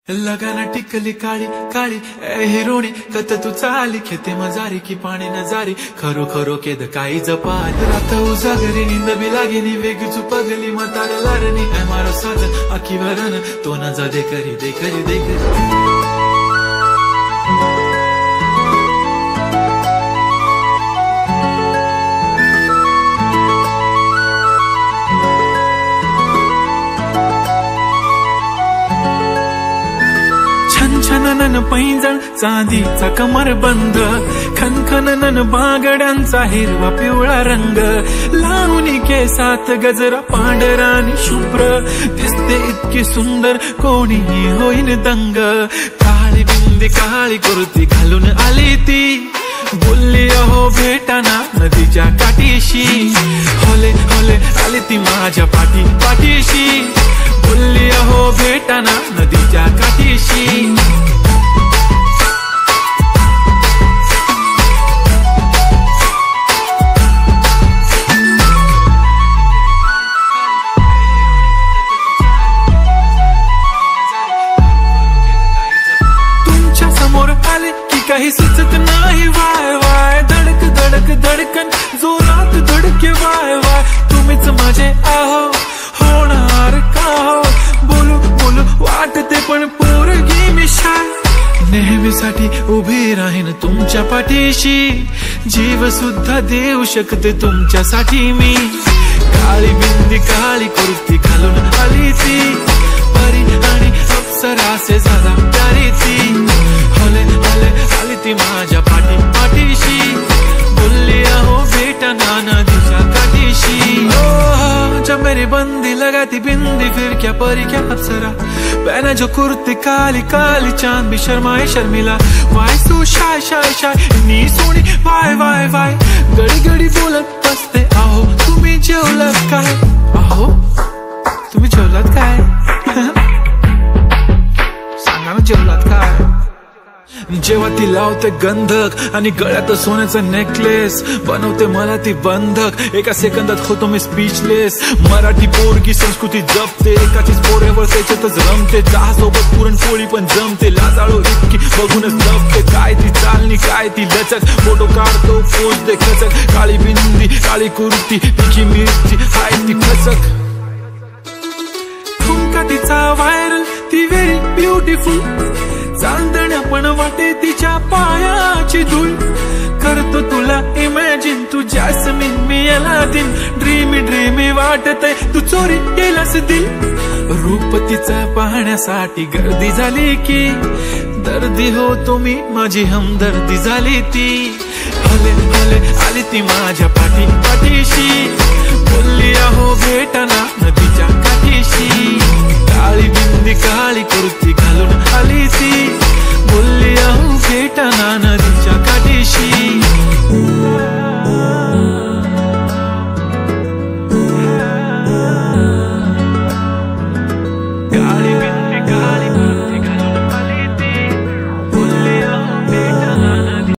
लगाना टिकली काळी काळी ए हिरोणी कत तू चाली खेते मजारी की पाणी नजारी खरो खरो केद काही जपाल रात उजागरी निंद बी लागेनी वेग चुपगली म्हातारे लारणी काय मारो साज आखी भरण तो न जा दे करी दे करी दे करी छनछनन पैंजण चांदीचा कमर बंद खनखनन बागड्यांचा हिरवा पिवळा रंग लावणी केसात गजरा पांढरा आणि शुभ्र दिसते इतकी सुंदर कोणीही होईन दंग काळी बिंदी काळी कुर्ती घालून आली ती बोलली अहो भेटाना नदीच्या काठीशी होले होले आली ती माझ्या पाठीशी बोलली अहो भेटाना नदीच्या काठीशी तुमच्या समोर आले की काही सुचत नाही वाय वाय धडक धडक धडकन जोरात धडके वाय वाय तुम्हीच माझे आहो होणार का हो बोलू बोलू वाटते पण पोरगी मी शाय नेहमीसाठी उभी राहीन तुमच्या पाठीशी जीव सुद्धा देऊ शकते तुमच्यासाठी मी काळी बिंदी काळी कुर्ती घालून आली ती परी आणि अप्सरासे झाला प्यारी ती हले हले आली ती माझ्या पाठीशी बोलली अहो भेटना नदीच्या काठीशी जब मेरी बंदी लगाती बिंदी फिर क्या परी क्या अप्सरा पहना जो कुर्ती काली काली चांद भी शर्माए शर्मिला why so shy shy shy नी सोनी वाय वाय वाय गडी गडी बोलत बसते आहो तुम्ही जेवलात काय आहो तुम्ही जेवलात काय सांगा ना जेवलात काय जेव्हा ती लावते गंधक आणि गळ्यात सोन्याचं नेकलेस बनवते मला ती बंधक एका सेकंदात होतो मी स्पीचलेस मराठी पोरगी संस्कृती जपते एकाचीच पोरेवर त्याच्यातच रमते चहासोबत पुरणपोळी पण जमते लाजाळू इतकी बघूनच जपते काय ती चालणी काय ती लचक फोटो काढतो पोज दे खचक काळी बिंदी काळी कुर्ती तिखी मिरची हाय ती खचक ठुमका तिचा व्हायरल ती व्हेरी ब्युटिफुल चांदण्या पण वाटे तिच्या पायाची धूळ करतो तुला इमॅजिन तू जॅस्मिन मी अलादीन ड्रीमी ड्रीमी वाटतय तू चोरी केलास दिल रूप तिचा पाहण्यासाठी गर्दी झाली की दर्दी हो तुम्ही माझी हमदर्दी झाली ती हले हले आली ती माझ्या पाठी